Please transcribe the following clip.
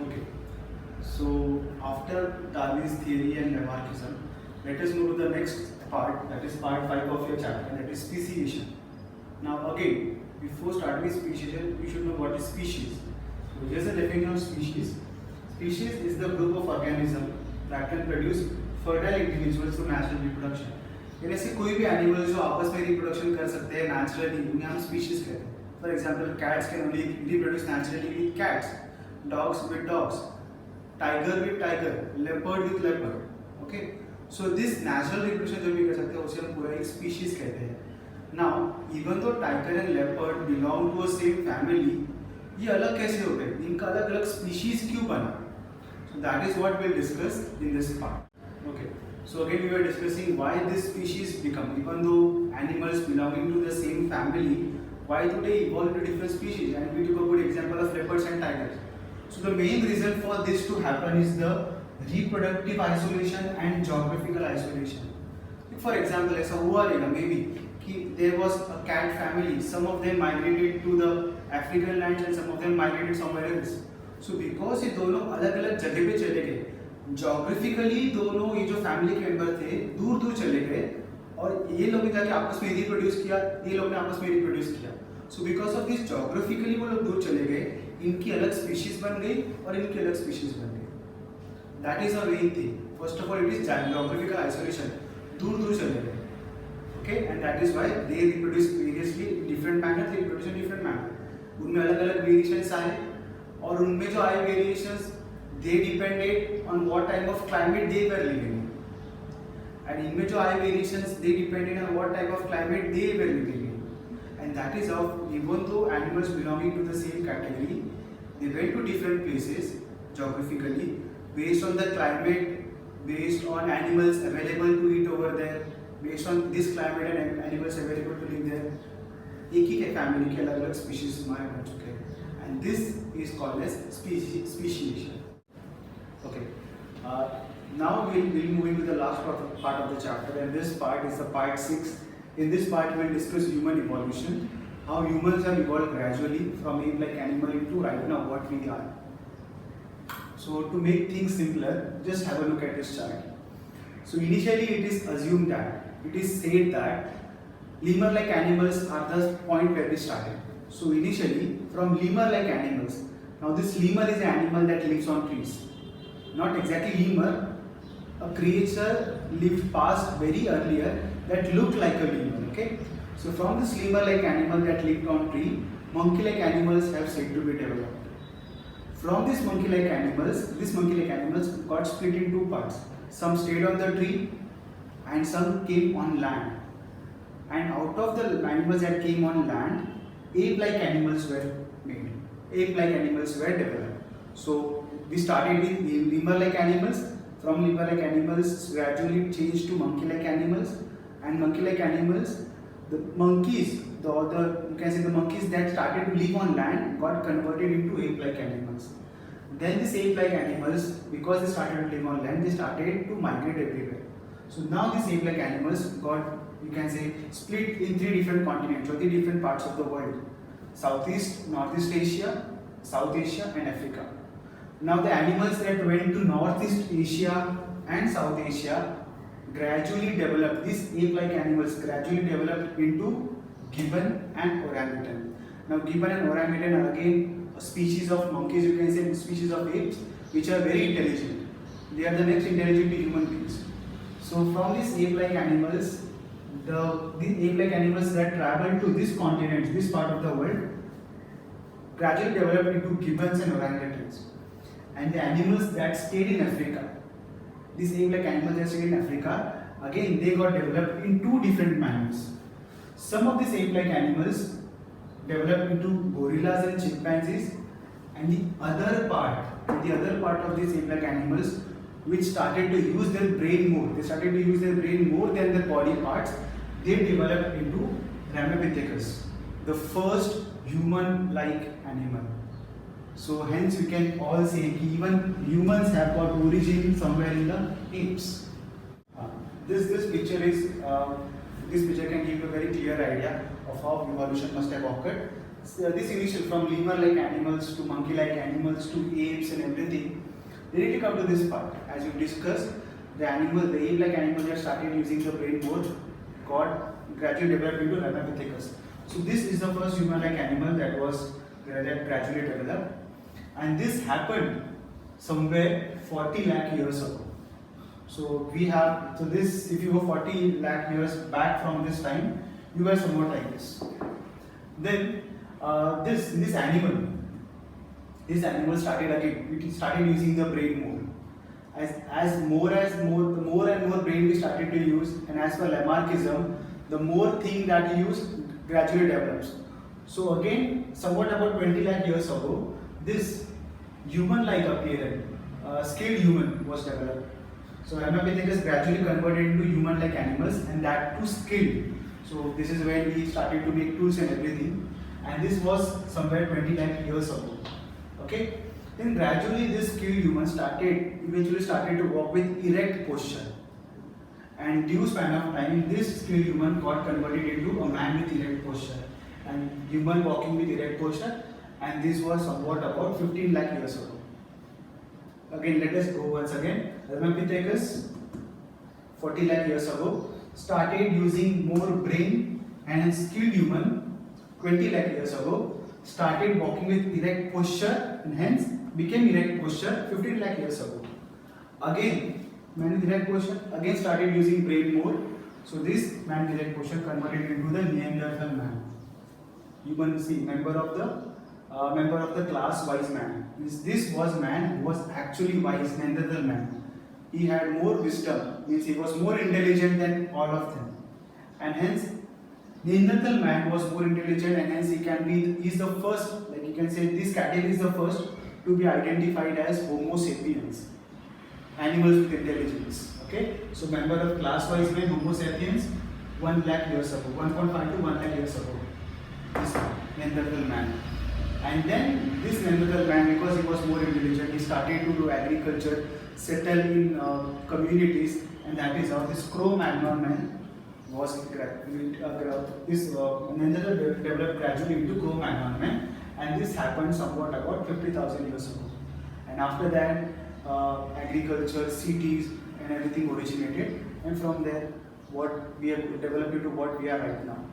Okay, so after Darwin's theory and Lamarckism, let us move to the next part, that is part 5 of your chapter, that is speciation. Now again, before starting speciation, we should know what is species. So here's the definition of species. Species is the group of organism that can produce fertile individuals through natural reproduction. यानी ऐसे कोई भी animal जो आपस में reproduction कर सकते हैं नेचुरली, उन्हें हम स्पीशीज कहते हैं. For example cats can only reproduce naturally with cats, dogs with dogs, tiger with tiger, leopard with leopard. Okay, so this natural reproduction जो भी कर सकते हैं उसे हम पूरा एक species कहते हैं. Now even though tiger and leopard belong to a same family, ये अलग कैसे हो गए, इनका अलग अलग species क्यों बना? So that is what we'll discuss in this part. Okay, so again we were discussing why this species become, even though animals belonging to the same family, why do they evolve into different species? And we took a good example of leopards and tigers. So the main reason for this to happen is the reproductive isolation and geographical isolation. For example, ऐसा हुआ रहेगा maybe कि there was a cat family, some of them migrated to the African lands and some of them migrated somewhere else. So because ये दोनों अलग अलग जगह पे चले गए, geographically दोनों ये जो family के member थे दूर दूर चले गए और ये लोग ने जाके आपस में reproduce किया, ये लोग ने आपस में reproduce किया. So because of this geographically वो लोग दूर चले गए, इनकी अलग स्पीशीज बन गई और इनकी अलग स्पीशीज बन गई. That is a main thing. First of all it is geographical isolation, दूर दूर चले गए. Okay, and that is why they reproduce variously in different manner, they reproduce in different manner. उनमें अलग अलग वेरिएशंस आए और उनमें जो आए variations they depended on what type of climate they were living, and इनमें जो आए variations they depended on what type of climate they were living. And that is how, even though animals belonging to the same category, they went to different places geographically based on the climate, based on animals available to eat over there, based on this climate and animals available to live there. एक ही family के अलग अलग species हमारे बन चुके हैं, and this is called as speciation. Okay, now we'll move into the last part of the chapter, and this part is the part 6. In this part, we will discuss human evolution, how humans have evolved gradually from ape-like animal into right now what we are. So to make things simpler, just have a look at this chart. So initially it is assumed that, it is said that lemur-like animals are the point where we started. So initially from lemur-like animals, now this lemur is an animal that lives on trees. Not exactly lemur, a creature lived past very earlier that looked like a lemur. Okay, so from this lemur-like animal that lived on tree, monkey-like animals have said to be developed. From this monkey-like animals got split in two parts. Some stayed on the tree and some came on land. And out of the animals that came on land, ape-like animals were made. Ape-like animals were developed. So we started with lemur-like animals. From lemur-like animals gradually changed to monkey-like animals. And monkey-like animals, the monkeys, you can say the monkeys that started to live on land got converted into ape-like animals. Then these ape-like animals, because they started to live on land, they started to migrate everywhere. So now these ape-like animals got, you can say, split in 3 different continents or 3 different parts of the world: Southeast, Northeast Asia, South Asia, and Africa. Now the animals that went to Northeast Asia and South Asia gradually developed, these ape-like animals gradually developed into gibbon and orangutan. Now gibbon and orangutan are again a species of monkeys, you can say species of apes, which are very intelligent. They are the next intelligent human beings. So from these ape-like animals, these ape-like animals that traveled to this continent, this part of the world, gradually developed into gibbons and orangutans. And the animals that stayed in Africa, these ape-like animals that stayed in Africa, again they got developed in 2 different manners. Some of these ape-like animals developed into gorillas and chimpanzees, and the other part of these ape-like animals which started to use their brain more, than their body parts, they developed into Ramapithecus, the first human-like animal. So hence we can all say that even humans have got origin somewhere in the apes. This picture can give you a very clear idea of how evolution must have occurred. this initial from lemur-like animals to monkey-like animals to apes and everything, directly come to this part. As we discussed, the ape-like animals that started using the brain more got gradually developed into Ramapithecus. So this is the first human-like animal that was gradually developed, and this happened somewhere 40 lakh years ago. So this, if you go 40 lakh years back from this time, you were somewhat like this. Then this animal started again. It started using the brain more. As more and more brain we started to use, and as per Lamarckism, the more thing that you use gradually develops. So again, somewhat about 20 lakh years ago, this human-like appearance, skilled human was developed. So Ramapithecus gradually converted into human-like animals, and that too skilled. So this is when we started to make tools and everything, and this was somewhere 20 lakh years ago. Okay. Then gradually this skilled human eventually started to walk with erect posture, and due span of time, this skilled human got converted into a man with erect posture, and human walking with erect posture, and this was somewhat about 15 lakh years ago. Again, let us go once again. Ramapithecus 40 lakh years ago started using more brain, and a skilled human 20 lakh years ago started walking with erect posture, and hence became erect posture 15 lakh years ago. Again, man with erect posture again started using brain more. So this man with erect posture converted into the Neanderthal man. You can see member of the class wise man. This was man who was actually wise, Neanderthal man. He had more wisdom, means he was more intelligent than all of them, and hence Neanderthal man was more intelligent, and hence he is the first, like you can say this category is the first to be identified as Homo sapiens, animals with intelligence. Okay, so member of class wise man, Homo sapiens, 1 lakh years ago, 1.5 to 1 lakh years ago, this Neanderthal man. And then this Neanderthal man, because he was more intelligent, he started to do agriculture, settle in communities, and that is how this Cro-Magnon man was this Neanderthal developed gradually into Cro-Magnon man, and this happened somewhat about 50,000 years ago. And after that, agriculture, cities, and everything originated, and from there, what we have developed into what we are right now.